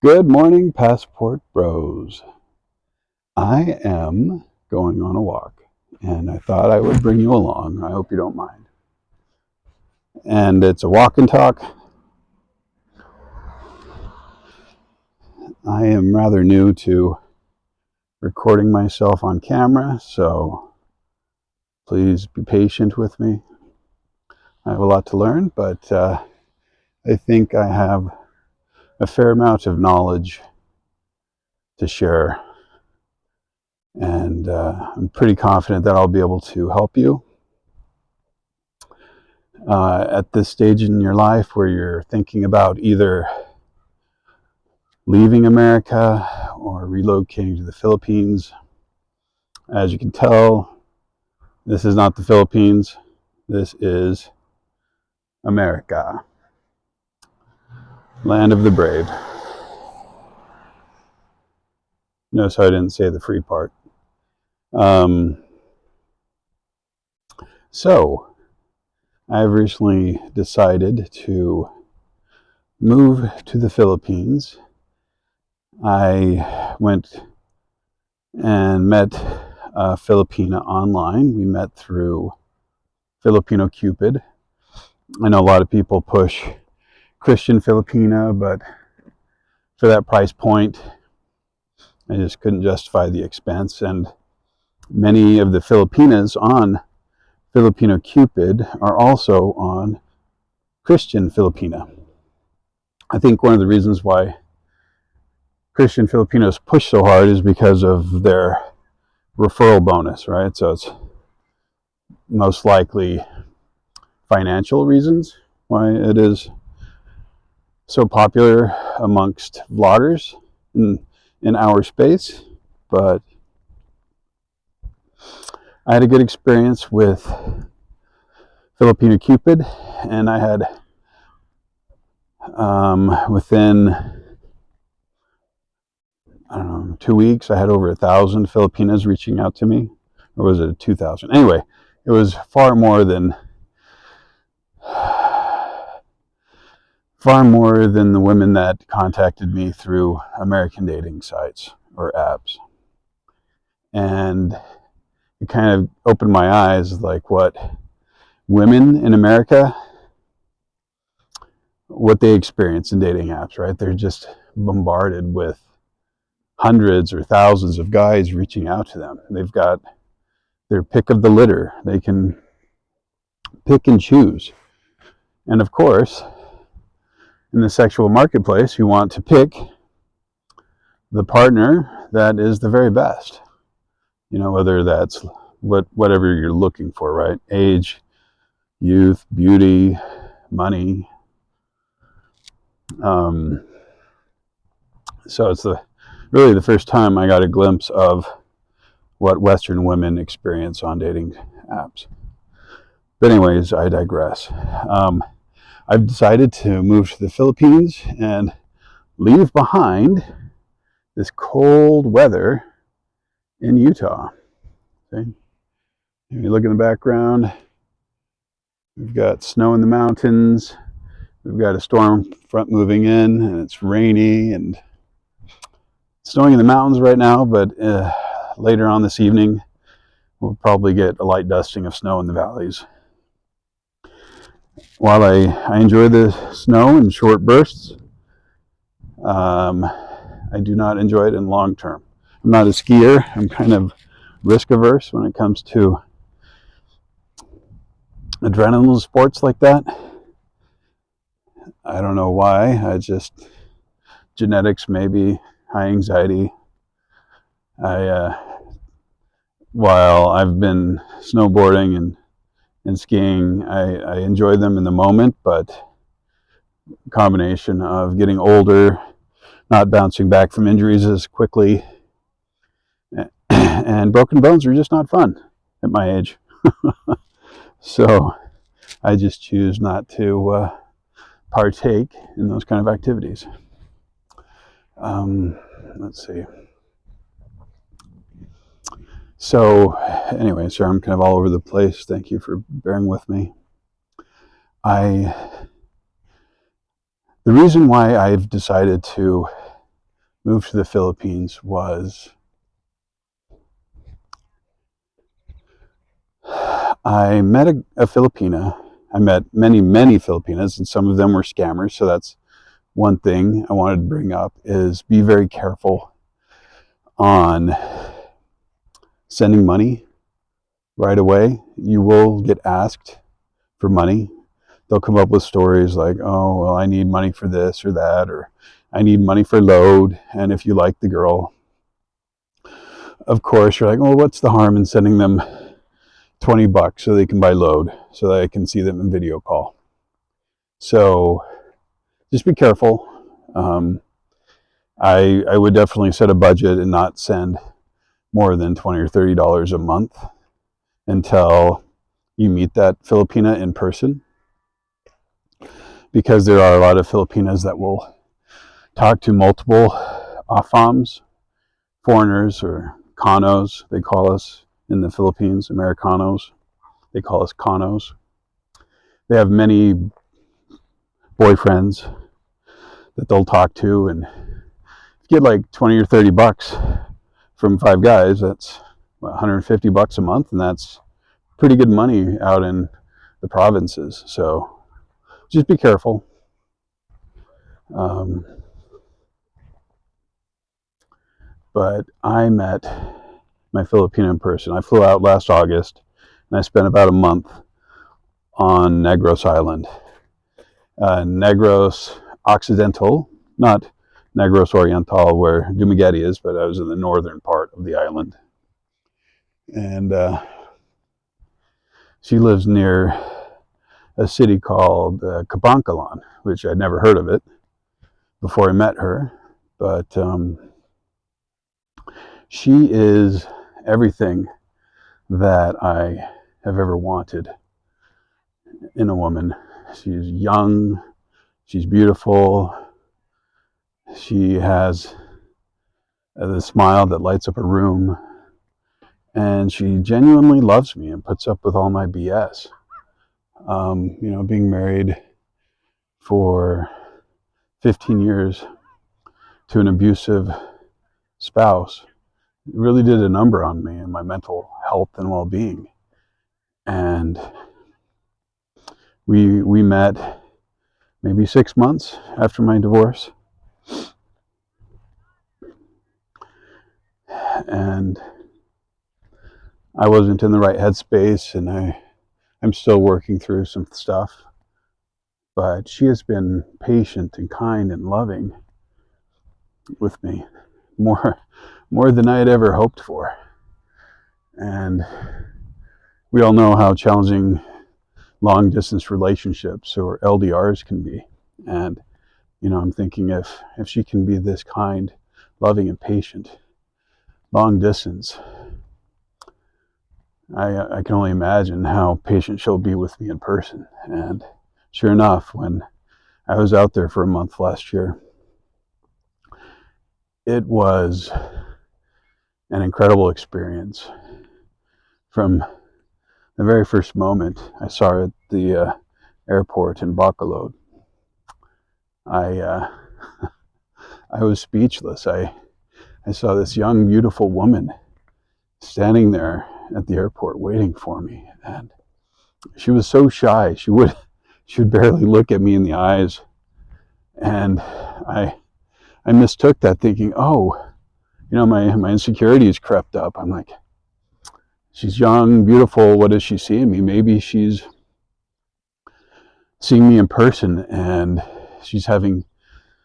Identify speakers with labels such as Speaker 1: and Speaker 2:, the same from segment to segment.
Speaker 1: Good morning, Passport Bros. I am going on a walk, and I thought I would bring you along. I hope you don't mind. And it's a walk and talk. I am rather new to recording myself on camera, so please be patient with me. I have a lot to learn, but I think I have a fair amount of knowledge to share, and I'm pretty confident that I'll be able to help you. At this stage in your life where you're thinking about either leaving America or relocating to the Philippines. As you can tell, this is not the Philippines. This is America, land of the brave. Notice how I didn't say the free part. So, I've recently decided to move to the Philippines. I went and met Filipina online. We met through Filipino Cupid. I know a lot of people push Christian Filipina, but for that price point, I just couldn't justify the expense. And many of the Filipinas on Filipino Cupid are also on Christian Filipina. I think one of the reasons why Christian Filipinos push so hard is because of their referral bonus, right? So it's most likely financial reasons why it is so popular amongst vloggers in our space. But I had a good experience with Filipino Cupid, and I had within, I don't know, 2 weeks, I had over 1,000 Filipinas reaching out to me. Or was it 2,000? Anyway, it was far more than the women that contacted me through American dating sites or apps. And it kind of opened my eyes, like what women in America, what they experience in dating apps, right? They're just bombarded with hundreds or thousands of guys reaching out to them. They've got their pick of the litter. They can pick and choose. And of course, in the sexual marketplace, you want to pick the partner that is the very best. You know, whether that's whatever you're looking for, right? Age, youth, beauty, money. So it's really the first time I got a glimpse of what Western women experience on dating apps. But anyways, I digress. I've decided to move to the Philippines and leave behind this cold weather in Utah. Okay? If you look in the background, we've got snow in the mountains. We've got a storm front moving in, and it's rainy and snowing in the mountains right now, but later on this evening, we'll probably get a light dusting of snow in the valleys. While I enjoy the snow in short bursts, I do not enjoy it in long term. I'm not a skier. I'm kind of risk averse when it comes to adrenaline sports like that. I don't know why. I just, genetics maybe, high anxiety. While I've been snowboarding and skiing, I enjoy them in the moment, but combination of getting older, not bouncing back from injuries as quickly, and broken bones are just not fun at my age. So I just choose not to partake in those kind of activities. Let's see. So anyway, sorry, I'm kind of all over the place. Thank you for bearing with me. The reason why I've decided to moved to the Philippines was I met a Filipina. I met many Filipinas, and some of them were scammers. So that's one thing I wanted to bring up is be very careful on sending money right away. You will get asked for money. They'll come up with stories like, oh, well, I need money for this or that, or I need money for load. And if you like the girl, of course, you're like, well, what's the harm in sending them $20 so they can buy load, so that I can see them in video call? So just be careful. I would definitely set a budget and not send more than $20 or $30 a month until you meet that Filipina in person, because there are a lot of Filipinas that will talk to multiple AFAMs, foreigners, or Kanos, they call us in the Philippines, Americanos, they call us Kanos. They have many boyfriends that they'll talk to, and if you get like 20 or $30 from 5 guys, that's $150 a month, and that's pretty good money out in the provinces. So just be careful. But I met my Filipino in person. I flew out last August, and I spent about a month on Negros Island. Negros Occidental, not Negros Oriental where Dumaguete is, but I was in the northern part of the island. And she lives near a city called Kabankalan, which I'd never heard of it before I met her. But she is everything that I have ever wanted in a woman. She's young, she's beautiful, she has the smile that lights up a room, and she genuinely loves me and puts up with all my BS. Being married for 15 years to an abusive spouse really did a number on me and my mental health and well-being. And we met maybe 6 months after my divorce, and I wasn't in the right headspace, and I'm still working through some stuff, but she has been patient and kind and loving with me, more than I had ever hoped for. And we all know how challenging long distance relationships or LDRs can be. And I'm thinking if she can be this kind, loving, and patient long distance, I can only imagine how patient she'll be with me in person. And sure enough, when I was out there for a month last year, it was an incredible experience. From the very first moment I saw her at the airport in Bacolod, I was speechless. I saw this young, beautiful woman standing there at the airport waiting for me, and she was so shy. She would barely look at me in the eyes, and I mistook that, thinking, oh, my insecurities crept up. I'm like, she's young, beautiful. What does she see in me? Maybe she's seeing me in person, and she's having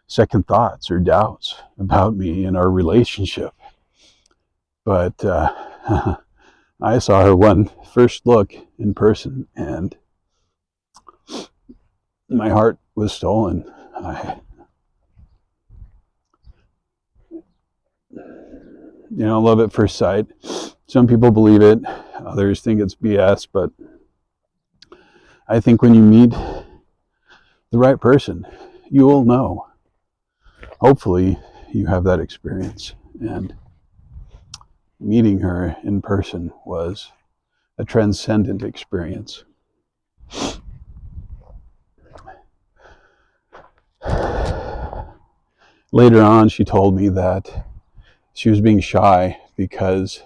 Speaker 1: second thoughts or doubts about me and our relationship. But I saw her one first look in person, and my heart was stolen. Love at first sight. Some people believe it, others think it's BS, but I think when you meet the right person, you will know. Hopefully you have that experience, and meeting her in person was a transcendent experience. later on, she told me that she was being shy because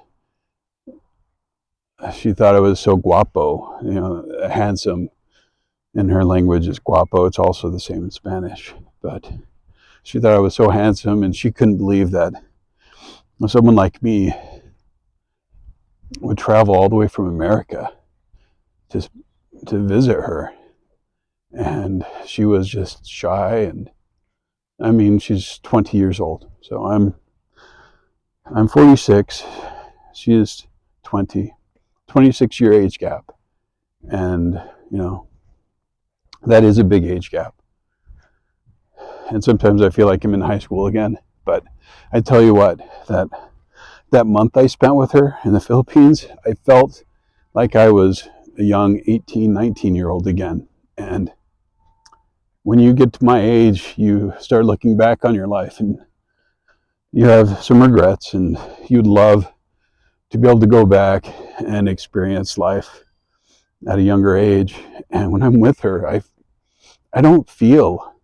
Speaker 1: she thought I was so guapo, handsome. In her language is guapo. It's also the same in Spanish. But she thought I was so handsome, and she couldn't believe that someone like me would travel all the way from America to visit her. And she was just shy, and I mean, she's 20 years old. So I'm 46. She is 20, 26-year age gap. And, that is a big age gap. And sometimes I feel like I'm in high school again. But I tell you what, that month I spent with her in the Philippines, I felt like I was a young 18, 19-year-old again. And when you get to my age, you start looking back on your life and you have some regrets, and you'd love to be able to go back and experience life at a younger age. And when I'm with her, I don't feel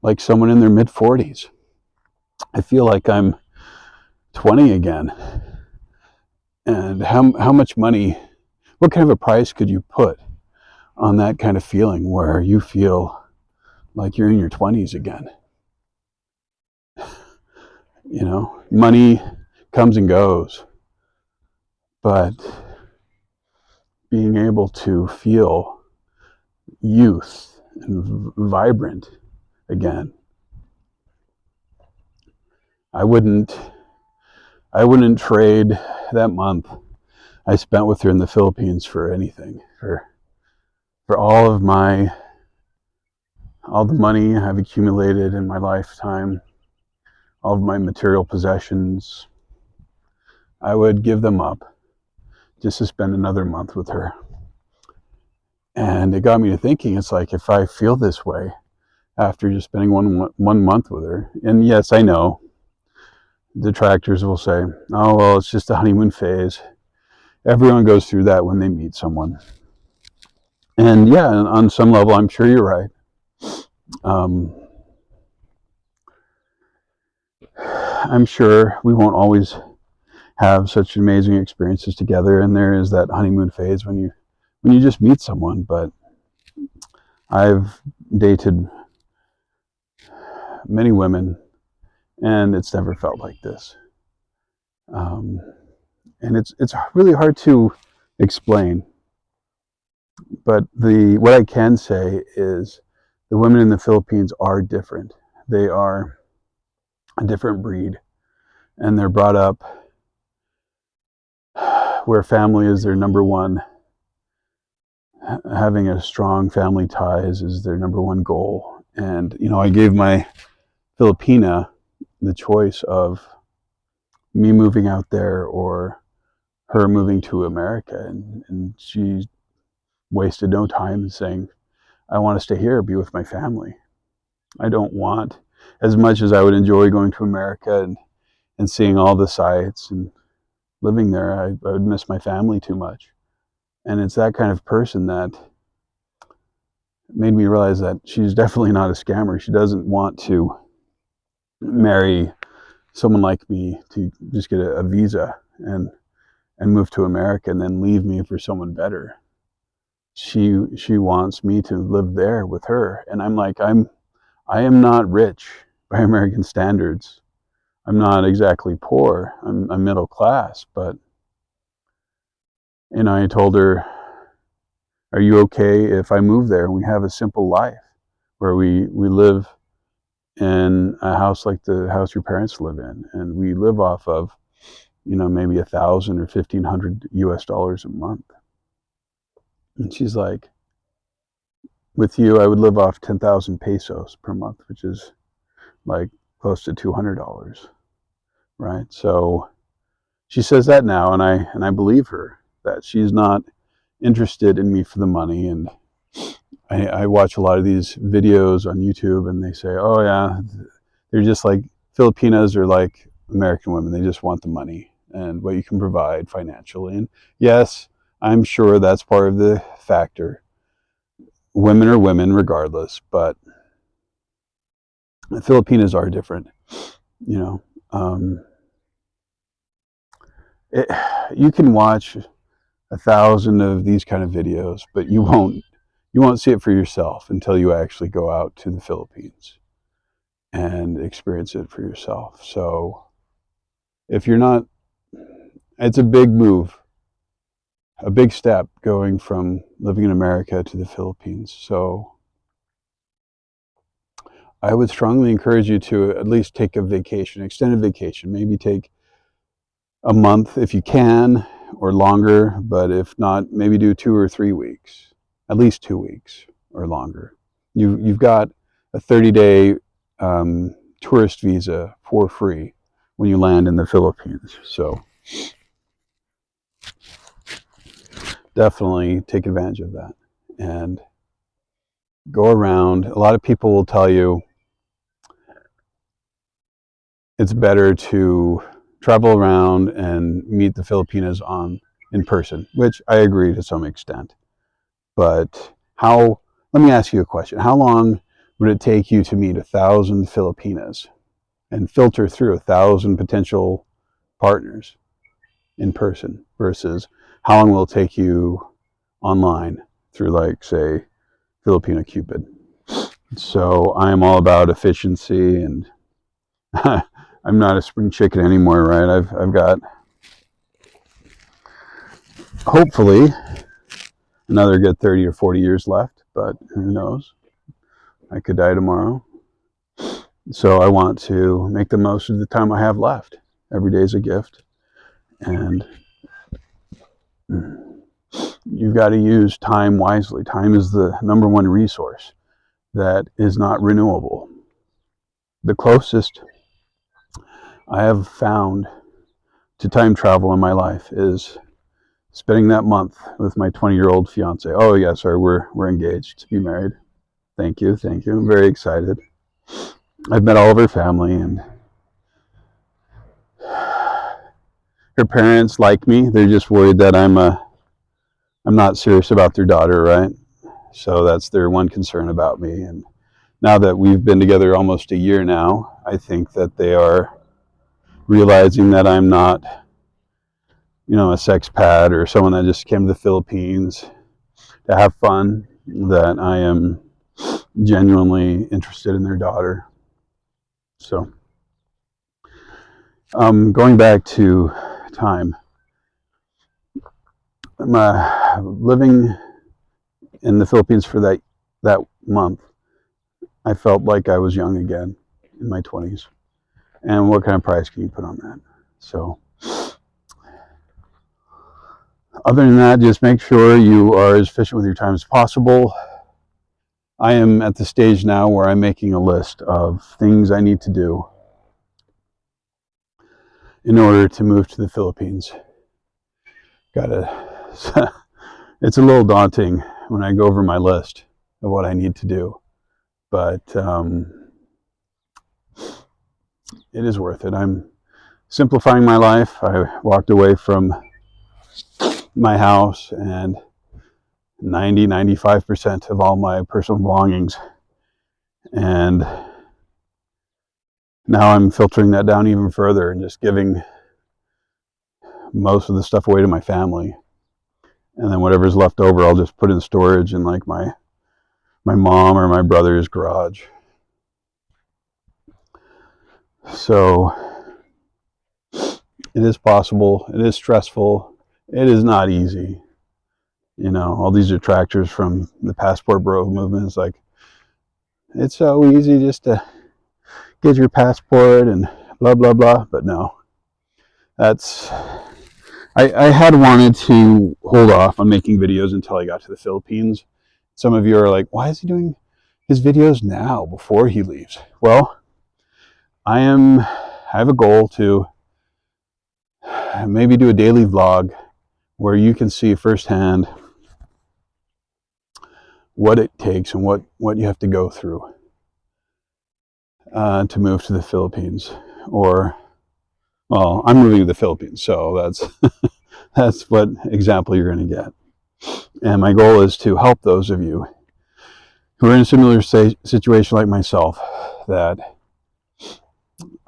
Speaker 1: like someone in their mid-40s. I feel like I'm 20 again. And how much money, what kind of a price could you put on that kind of feeling where you feel like you're in your 20s again? Money comes and goes, but being able to feel youth and vibrant again, I wouldn't trade that month I spent with her in the Philippines for anything, for all the money I've accumulated in my lifetime, all of my material possessions. I would give them up just to spend another month with her. And it got me to thinking, it's like, if I feel this way after just spending one month with her, and yes, I know detractors will say, oh, well, it's just a honeymoon phase. Everyone goes through that when they meet someone. And yeah, on some level, I'm sure you're right. I'm sure we won't always have such amazing experiences together, and there is that honeymoon phase when you just meet someone. But I've dated many women, and it's never felt like this. And it's really hard to explain. But what I can say is the women in the Philippines are different. They are a different breed, and they're brought up where family is their number one. Having a strong family ties is their number one goal. And I gave my Filipina the choice of me moving out there or her moving to America, and she wasted no time in saying, I want to stay here, be with my family. I don't want, as much as I would enjoy going to America and seeing all the sights and living there, I would miss my family too much. And it's that kind of person that made me realize that she's definitely not a scammer. She doesn't want to marry someone like me to just get a visa and move to America and then leave me for someone better. She wants me to live there with her. And I'm like, I am not rich by American standards. I'm not exactly poor. I'm middle class, but I told her, are you okay if I move there and we have a simple life where we live in a house like the house your parents live in, and we live off of, maybe $1,000 or $1,500 US a month. And she's like, with you, I would live off 10,000 pesos per month, which is like close to $200, right? So she says that now, and I believe her that she's not interested in me for the money. And I watch a lot of these videos on YouTube, and they say, oh yeah, they're just like, Filipinas are like American women. They just want the money and what you can provide financially. And yes, I'm sure that's part of the factor. Women are women regardless, but the Filipinas are different. You know, you can watch 1,000 of these kind of videos, but you won't see it for yourself until you actually go out to the Philippines and experience it for yourself. So if you're not, it's a big move, a big step going from living in America to the Philippines. So I would strongly encourage you to at least take a vacation, extended vacation, maybe take a month if you can, or longer, but if not, maybe do 2 or 3 weeks, at least 2 weeks or longer. You've got a 30-day tourist visa for free when you land in the Philippines. So definitely take advantage of that and go around. A lot of people will tell you it's better to travel around and meet the Filipinos in person, which I agree to some extent. But let me ask you a question. How long would it take you to meet 1,000 Filipinas and filter through 1,000 potential partners in person versus how long will it take you online through, like, say, Filipino Cupid? So I am all about efficiency, and I'm not a spring chicken anymore, right? I've got, hopefully, another good 30 or 40 years left, but who knows? I could die tomorrow. So I want to make the most of the time I have left. Every day is a gift. And you've got to use time wisely. Time is the number one resource that is not renewable. The closest I have found to time travel in my life is spending that month with my 20-year-old fiance. Oh, yeah, sorry, we're engaged to be married. Thank you. I'm very excited. I've met all of her family, and her parents like me. They're just worried that I'm not serious about their daughter, right? So that's their one concern about me. And now that we've been together almost a year now, I think that they are realizing that I'm not, a sex pad or someone that just came to the Philippines to have fun, that I am genuinely interested in their daughter. So, going back to time, living in the Philippines for that month, I felt like I was young again in my 20s. And what kind of price can you put on that? So, other than that, just make sure you are as efficient with your time as possible. I am at the stage now where I'm making a list of things I need to do in order to move to the Philippines. It's a little daunting when I go over my list of what I need to do, but it is worth it. I'm simplifying my life. I walked away from my house and 95% of all my personal belongings, and now I'm filtering that down even further and just giving most of the stuff away to my family, and then whatever's left over I'll just put in storage in, like, my mom or my brother's garage. So it is possible. It is stressful. It is not easy. All these detractors from the passport bro movement is like, it's so easy just to get your passport and blah blah blah. But no, I had wanted to hold off on making videos until I got to the Philippines. Some of you are like, why is he doing his videos now before he leaves? Well, I have a goal to maybe do a daily vlog where you can see firsthand what it takes and what you have to go through to move to the Philippines. Or, well, I'm moving to the Philippines, so that's what example you're going to get. And my goal is to help those of you who are in a similar situation like myself, that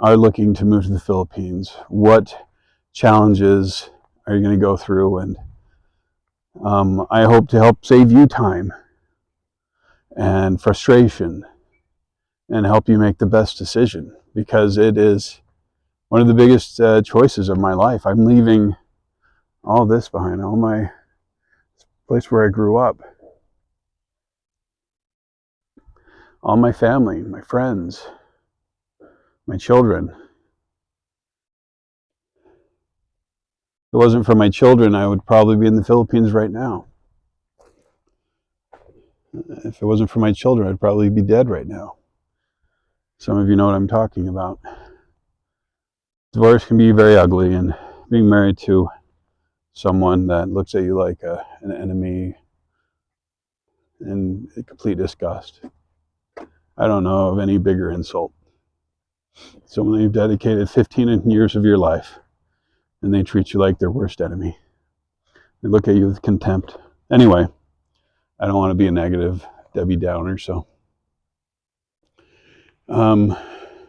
Speaker 1: are looking to move to the Philippines, what challenges are you going to go through? And I hope to help save you time and frustration and help you make the best decision, because it is one of the biggest choices of my life. I'm leaving all this behind, all my place where I grew up, all my family, my friends, my children. If it wasn't for my children, I would probably be in the Philippines right now. If it wasn't for my children, I'd probably be dead right now. Some of you know what I'm talking about. Divorce can be very ugly, and being married to someone that looks at you like an enemy and complete disgust. I don't know of any bigger insult. Someone you've dedicated 15 years of your life, and they treat you like their worst enemy. They look at you with contempt. Anyway, I don't want to be a negative Debbie Downer, so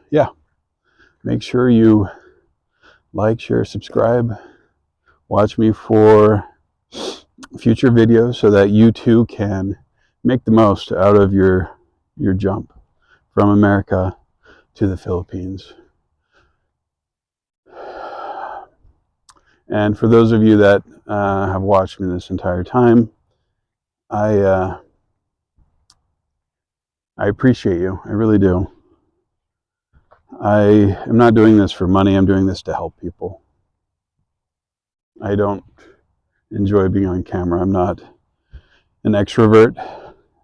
Speaker 1: yeah, make sure you like, share, subscribe, watch me for future videos so that you too can make the most out of your jump from America to the Philippines. And for those of you that have watched me this entire time, I appreciate you. I really do. I am not doing this for money. I'm doing this to help people. I don't enjoy being on camera. I'm not an extrovert.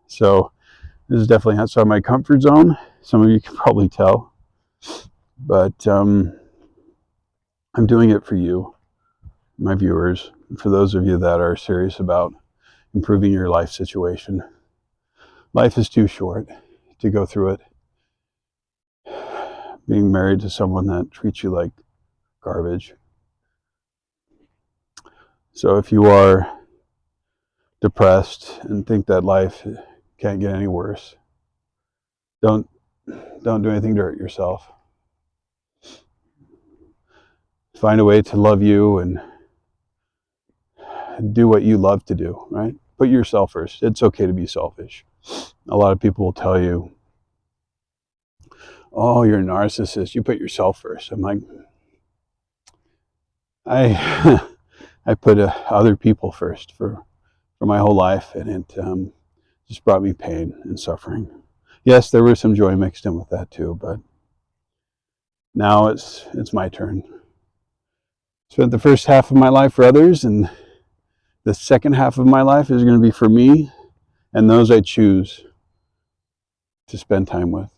Speaker 1: So this is definitely outside my comfort zone. Some of you can probably tell. But I'm doing it for you, my viewers, and for those of you that are serious about improving your life situation. Life is too short to go through it being married to someone that treats you like garbage. So if you are depressed and think that life can't get any worse, don't do anything to hurt yourself. Find a way to love you and do what you love to do, right? Put yourself first. It's okay to be selfish. A lot of people will tell you, oh, you're a narcissist, you put yourself first. I'm like, I put other people first for my whole life, and it just brought me pain and suffering. Yes, there was some joy mixed in with that too, but now it's my turn. Spent the first half of my life for others, and the second half of my life is going to be for me and those I choose to spend time with.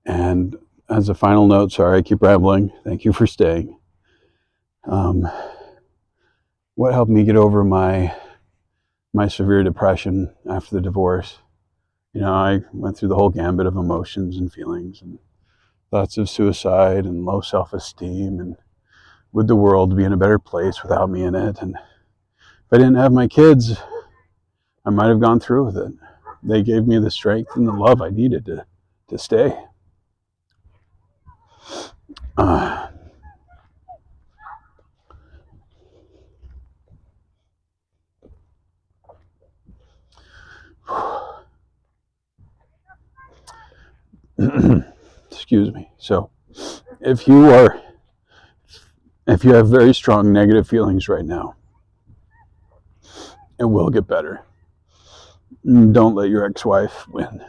Speaker 1: And as a final note, sorry I keep rambling, thank you for staying. What helped me get over my severe depression after the divorce? You know, I went through the whole gambit of emotions and feelings and thoughts of suicide and low self-esteem, and would the world be in a better place without me in it? And if I didn't have my kids, I might have gone through with it. They gave me the strength and the love I needed to stay. Excuse me. So if you have very strong negative feelings right now, it will get better. Don't let your ex-wife win.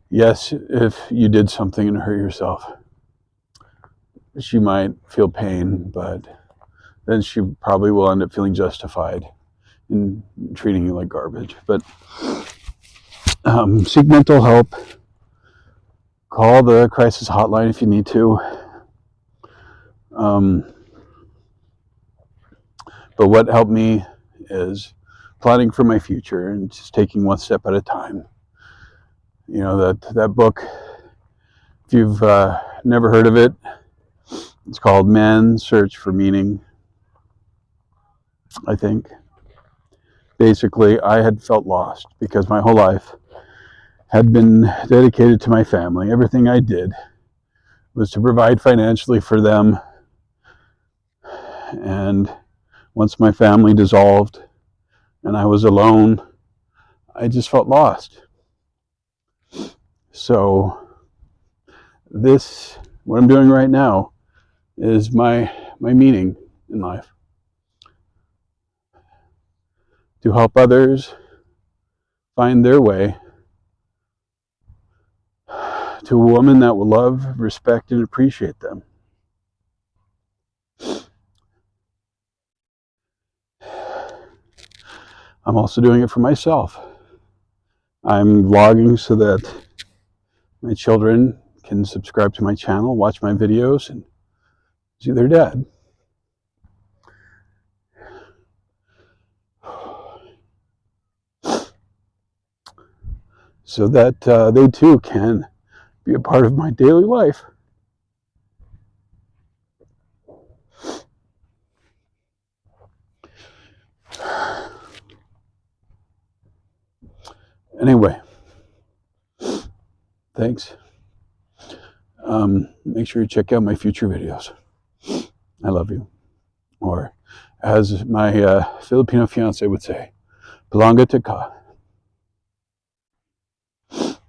Speaker 1: Yes, if you did something and hurt yourself, she might feel pain, but then she probably will end up feeling justified in treating you like garbage. But seek mental help. Call the crisis hotline if you need to. But what helped me is planning for my future and just taking one step at a time. You know, that book, if you've never heard of it, it's called Man's Search for Meaning, I think. Basically, I had felt lost because my whole life had been dedicated to my family. Everything I did was to provide financially for them. And once my family dissolved and I was alone, I just felt lost. So what I'm doing right now is my meaning in life. To help others find their way to a woman that will love, respect, and appreciate them. I'm also doing it for myself. I'm vlogging so that my children can subscribe to my channel, watch my videos, and see their dad. So that they too can be a part of my daily life. Anyway, thanks. Make sure you check out my future videos. I love you. Or as my Filipino fiance would say, Palanga Tika.